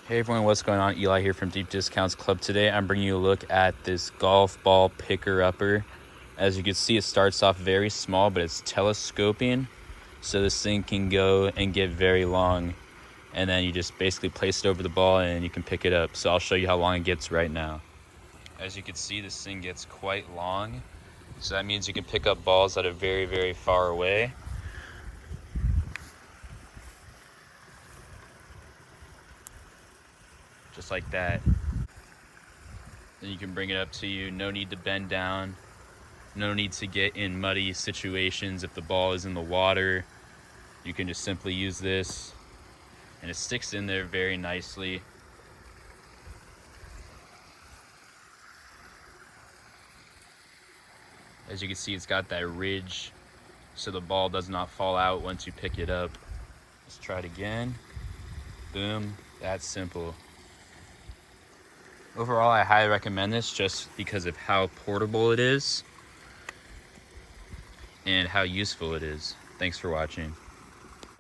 Hey everyone, what's going on? Eli here from Deep Discounts Club. Today I'm bringing you a look at this golf ball picker-upper. As you can see, it starts off very small, but it's telescoping, so this thing can go and get very long. And then you just basically place it over the ball and you can pick it up. So I'll show you how long it gets right now. As you can see, this thing gets quite long. So that means you can pick up balls that are very, very far away. Just like that. Then you can bring it up to you, no need to bend down. No need to get in muddy situations. If the ball is in the water, you can just simply use this and it sticks in there very nicely. As you can see, it's got that ridge so the ball does not fall out once you pick it up. Let's try it again. Boom, that's simple. Overall, I highly recommend this just because of how portable it is and how useful it is. Thanks for watching.